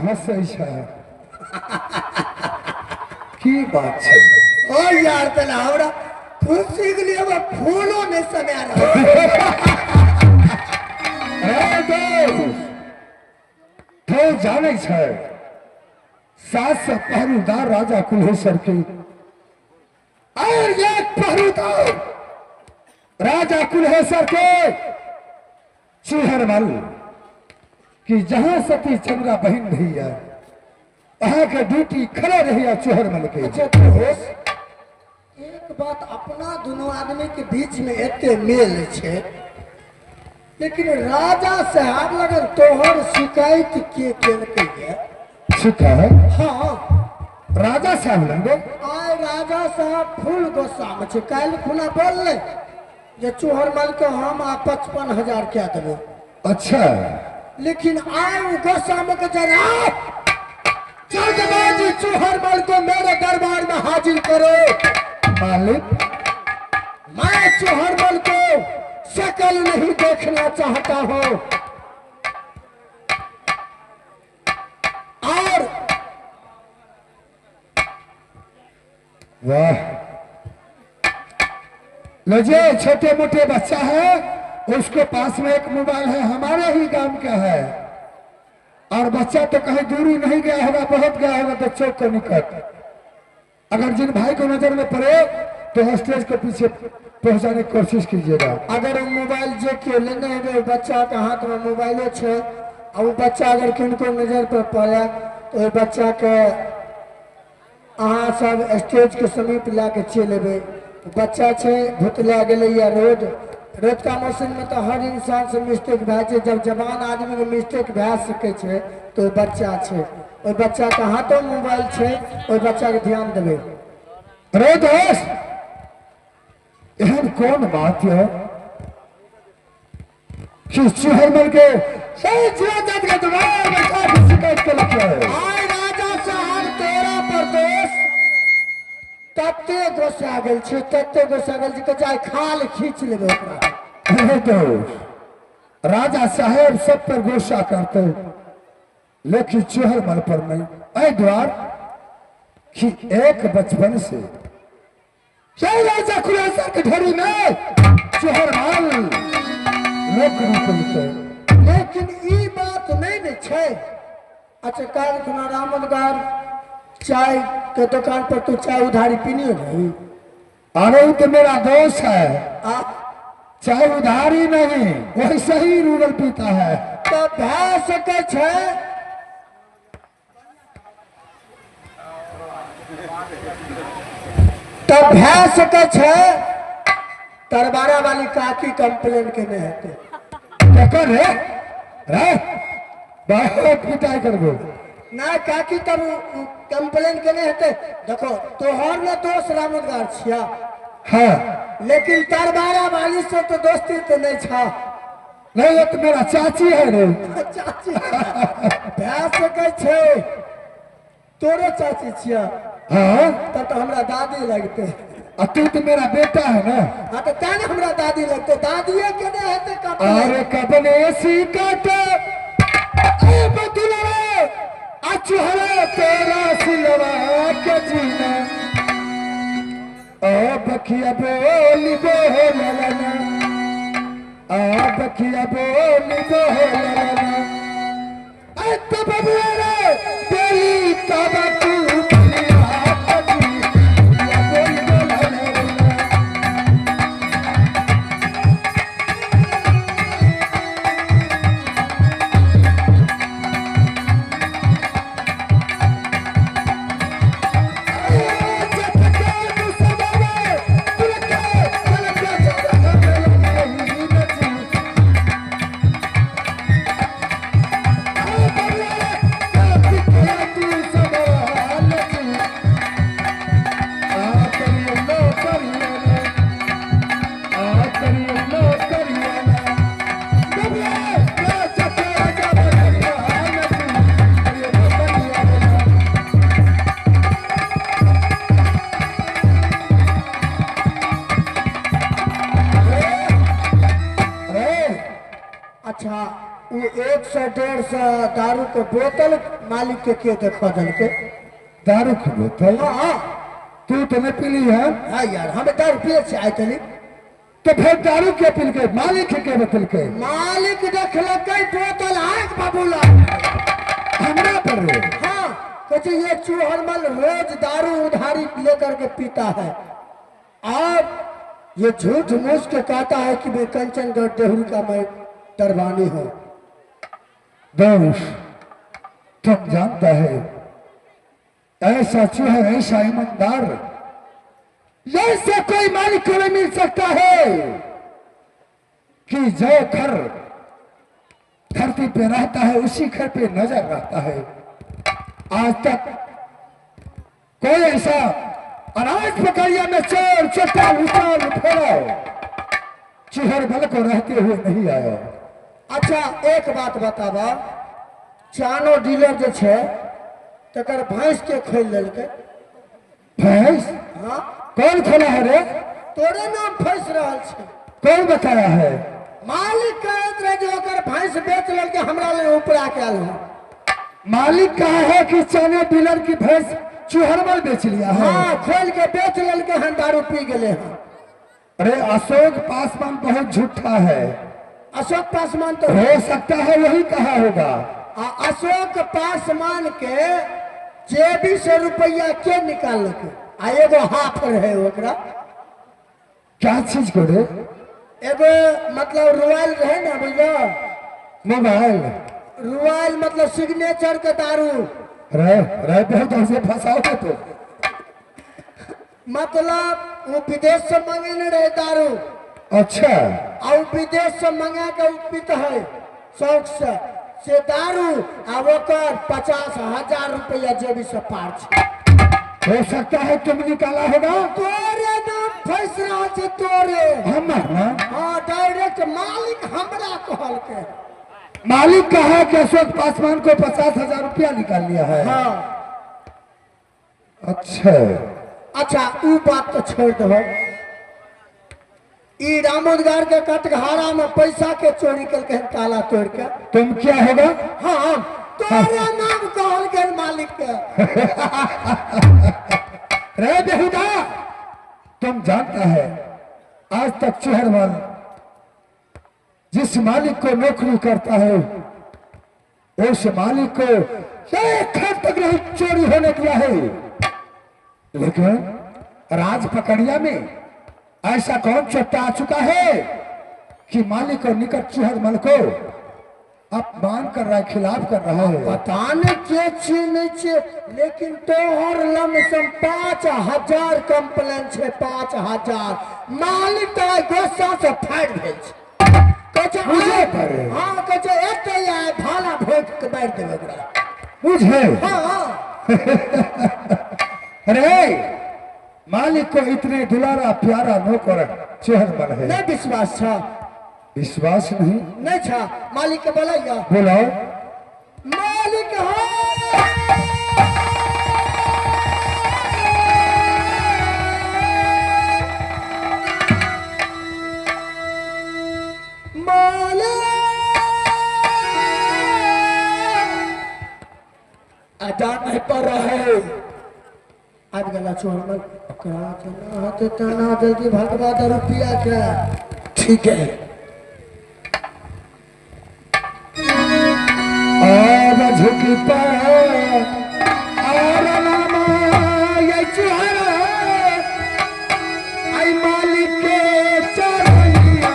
हंसे की बात है ओ यार तना हमरा खुशी के लिए अब फूलों में समय रहा तो जाने छे सात से पहरेदार राजा कुल्हेश्वर की और एक पहरेदार राजा कुल्हेश्वर के चूहरमल कि जहां सती चंद्रा बहन रही है वहां के ड्यूटी खड़े रही है चूहरमल के। अच्छा तो एक बात अपना दोनों आदमी के बीच में एते मेल छे लेकिन राजा साहब लगन तोहर शिकायत के है शिकायत? हाँ राजा साहब लंगे आय राजा साहब फूल गुस्सा में छे कल खुना बोल ले जे चूहरमल के हम 55,000 क्या देबो। अच्छा लेकिन आय वो गुस्सा में के जरा जल्दबाजी चूहरमल को मेरे दरबार में हाजिर करो। मालिक मैं चूहरमल को शक्ल नहीं देखना चाहता हूं और वाह लजे छोटे मोटे बच्चा है उसके पास में एक मोबाइल है हमारे ही गांव का है और बच्चा तो कहीं दूरी नहीं गया होगा बहुत गया होगा तो चौक के निकट अगर जिन भाई को नजर में पड़े तो स्टेज के पीछे पहुंचाने की कोशिश कीजिएगा। अगर वो मोबाइल जे के लेने है बच्चा के हाथ में मोबाइल है और वो बच्चा अगर किनको नजर पर पड़ा तो ये बच्चा के अहाँ सब स्टेज के समीप ला के चल अबे। बच्चा छे भुतला गए या रोड का मौसम में तो हर इंसान से मिस्टेक भए छै जब जवान आदमी के मिस्टेक भए सके छै तो बच्चा छे ओइ बच्चा के हाथों मोबाइल छे ओइ बच्चा के ध्यान देबे। अरे दोस्त एहन कौन बात है कि चूहरमल के सही जियादत के दबाव में काफी शिकायत के लगे है। आय राजा साहब तेरा परदोष तत्ते गोसा गेल छै तत्ते गोसा गेल छै चाहे खाल खींच लेबे ओकरा। अरे दोस्त राजा साहेब सब पर गुस्सा करते लेकिन चूहरमल पर नहीं ऐ द्वार कि एक बचपन से जय राजा कुल्हेश्वर के ढेरी में चूहरमल नौकरी करते लेकिन ई बात नहीं ने छे। अच्छा काल खुना रामनगर चाय के दुकान पर तू चाय उधारी पीनी नहीं? अरे वो तो मेरा दोस्त है आ चाहे उधारी नहीं वैसे ही रूरल पीता है। तो भै सके छे तो भै सके छे तरबारा वाली काकी कंप्लेन केने हेते क्या कर रे बहुत पिटाई कर दो ना काकी तब कंप्लेन केने हेते। देखो तोहर ने दोस्त रामनगर छिया हाँ लेकिन तरबारा वाली से तो दोस्ती तो नहीं छा। नहीं ये तो मेरा चाची है रे चाची भै सके छे तोरे चाची छिया। हाँ तब तो हमरा दादी लगते तू तो मेरा बेटा है ना। हाँ तो क्या हमरा दादी लगते दादिये के नहीं हेते अरे कबने सी काटे ए बदुलवा अचहरे तेरा सिलवा के जीना ओ बखिया बोली बोलना आ बखिया बोली बोलना ए तो बबुआ रे बोली तब तू वो 100-150 दारू के बोतल मालिक के देखा दल के। दारू की बोतल हाँ तू तुम्हें पी ली है? हाँ यार, हमें दारू पिए से आए थे। तो फिर दारू के पी के मालिक के बोतल के? मालिक देख लगे बोतल आग बाबूला हमरा पर रे। हाँ, कहते ये चूहरमल रोज दारू उधारी लेकर के पीता है और ये झूठ मूठ के कहता है कि मैं कंचनगढ़ देहुरी का मैं दरबानी हूँ। दोष तुम जानता है ऐसा चूहा ऐसा ईमानदार जैसे कोई मालिक को नहीं मिल सकता है कि जो घर धरती पे रहता है उसी घर पे नजर रहता है। आज तक कोई ऐसा अनाज पकड़िया में चोर चट्टा उतार फेरा चूहर बल को रहते हुए नहीं आया। अच्छा एक बात बतावा, चानो डीलर जो छे तकर भैंस के खोल लेलके। भैंस? हाँ, कौन खोला है रे? तोरे नाम फंस रहा छे। कौन बताया है? मालिक कहत रहे जो ओकर भैंस बेच लेलके हमरा ले ऊपरा के आल है। मालिक कहा है कि चाने डीलर की भैंस चूहरमल बेच लिया है। हाँ, खोल के बेच लेलके हम दारू पी गए हैं। अरे अशोक पासवान बहुत झूठा है। अशोक पासवान तो हो सकता है वही कहा होगा। अशोक पासवान के जेबी से रुपया के निकाल के आ एगो हाथ रहे ओकरा। क्या चीज को रे? एगो मतलब रॉयल रहे ना भैया, मोबाइल। रॉयल मतलब सिग्नेचर के दारू। रे बहुत ऐसे फंसाओगे तो। मतलब वो विदेश से मंगेने रहे दारू। अच्छा। और विदेश से मंगा के पीता है शौक से दारू आ ओकर 50,000 रुपया जेबी से पार छे। हो सकता है तुम निकाला होगा। तोरे नाम फंस रहा छे तोरे। हम? हाँ, डायरेक्ट मालिक हमरा कहल के। मालिक कहा कि अशोक पासवान को 50,000 रुपया निकाल लिया है। हाँ। अच्छा वो बात तो छोड़ दो। ई रामोदगार के कटघारा में पैसा के चोरी करके काला तोड़ के तुम क्या होगा? हाँ, तोरे नाम कहल के मालिक के। रे बेहुदा, तुम जानता है आज तक चूहरमल जिस मालिक को नौकरी करता है उस मालिक को एक घर तक नहीं चोरी होने दिया है। लेकिन राज पकड़िया में ऐसा कौन चट्टा आ चुका है कि मालिक और निकट चूहरमल को अपमान कर रहा है, खिलाफ कर रहा है। पता नहीं के छे नहीं छे, लेकिन तोहर लमसम 5,000 कंप्लेन छे। 5,000 मालिक तो गुस्सा से फाड़ भेल छे। मुझे पर हाँ, कहे एक भाला भोग के बैठ देवे ओकरा। मुझे? हाँ। अरे मालिक को इतने दुलारा प्यारा नौकर चूहरमल है। नहीं विश्वास छा? विश्वास नहीं? नहीं छा। मालिक के बोलाइया। बुलाओ। मालिक हो अदा नहीं पड़ रहा है। आज गला चूहरमल पकड़ा चला हाथ तना जल्दी भगवा दा रुपया क्या। ठीक है। अब झुकी पर और नामा ये चूहरा आई मालिक के चरनिया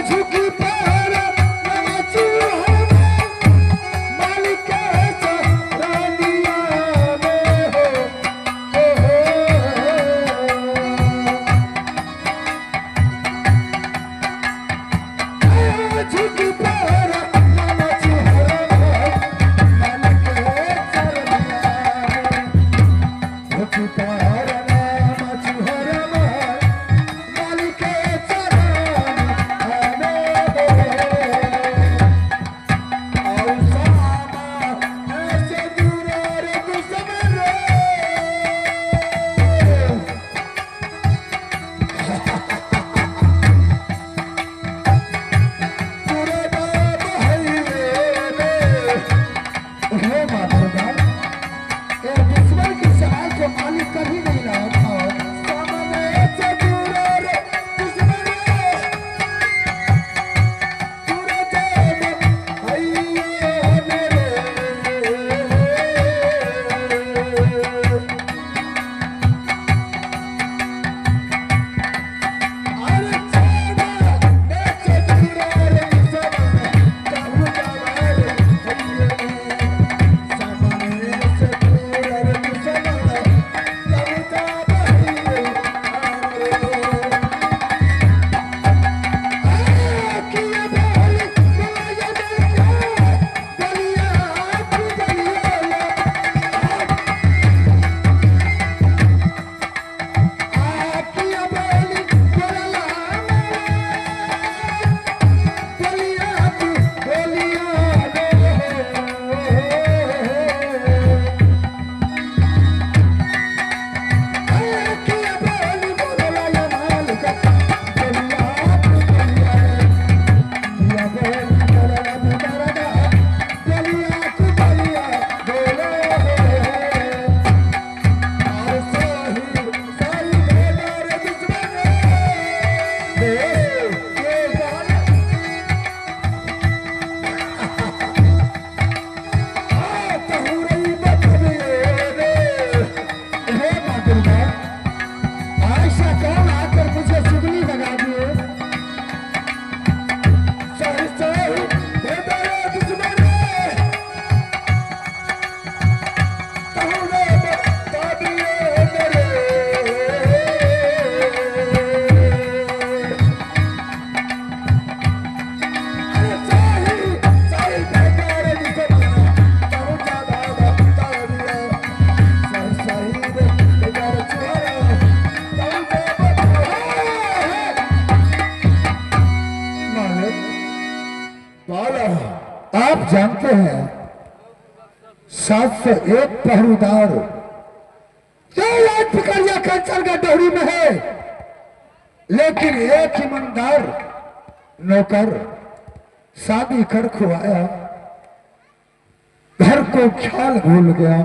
झुकी पर नामा चूहरा मालिक के चरनिया में हो। आप जानते हैं 701 पहरेदार जो लाइट पिकरिया कैंसर का डोहरी में है, लेकिन एक ईमानदार नौकर शादी कर खुआया, घर को ख्याल भूल गया,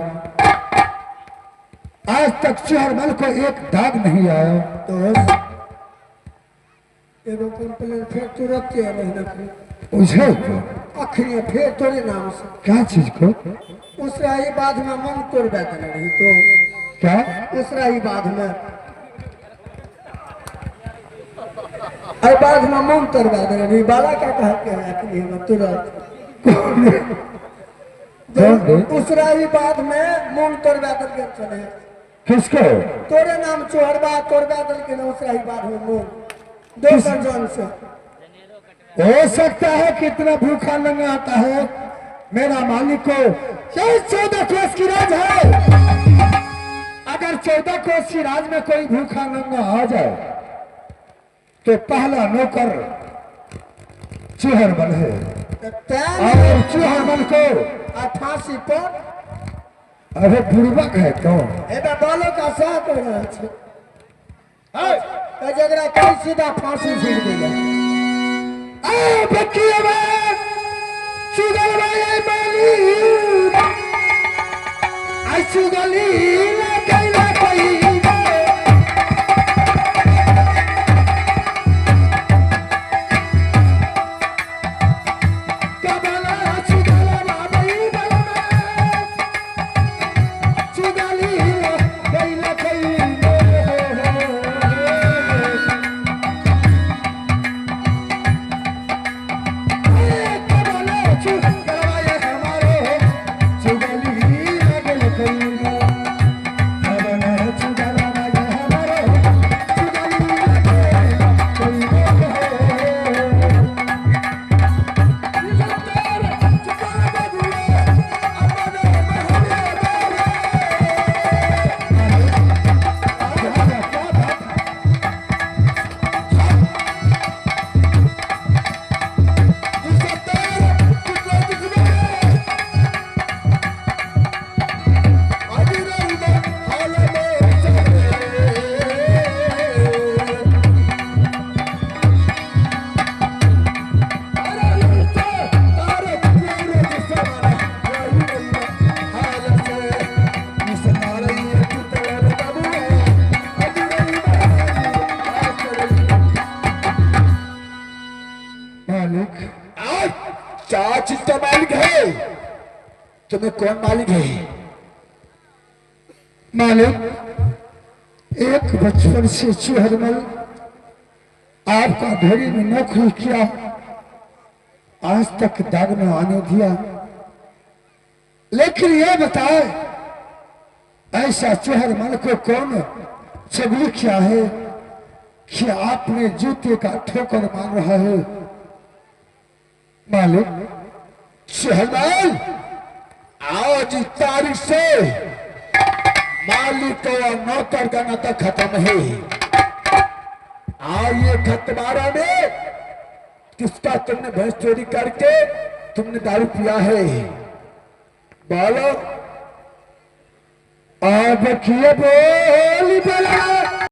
आज तक चेहरमल को एक दाग नहीं आया। तो एगो कंप्लेन फिर तुरंत के नहीं मुझे को अखनी फिर तोरे नाम से क्या चीज को उसरा ही बाद में मन तोड़ बैठा रही तो क्या उसरा ही बाद में अरे बाद में मन तोड़ बैठा रही बाला क्या कहते हैं अखनी में तुरंत दूसरा ही बाद में मन तोड़ बैठा के चले किसको तोरे नाम चोहरबा तोड़ बैठा के दूसरा ही बाद में मन दो जन से हो सकता है कितना भूखा नंगा आता है मेरा मालिक को। ये 14 कोस की राज है, अगर 14 कोस की राज में कोई भूखा नंगा आ जाए तो पहला नौकर चेहरमल है, और चेहरमल को फांसी पर अरे बुड़बक है कौन बालों का साथ हो रहा है जगरा कई सीधा फांसी झील दिया बच्ची आवाज सुगल भाई माली आई सुगली कैला कोई तुम्हें कौन मालिक है? मालिक एक बचपन से चेहरमल आपका घड़ी में नौकरी किया, आज तक दाग न आने दिया, लेकिन यह बताए ऐसा चेहरमल को कौन चगली किया है कि आपने जूते का ठोकर मार रहा है? मालिक चेहरमल आज इस तारीख से मालिक और नौकर का नाता खत्म है। आज ये खतवारा में किसका तुमने भैंस चोरी करके तुमने दारू पिया है? बोलो अब बोली बोला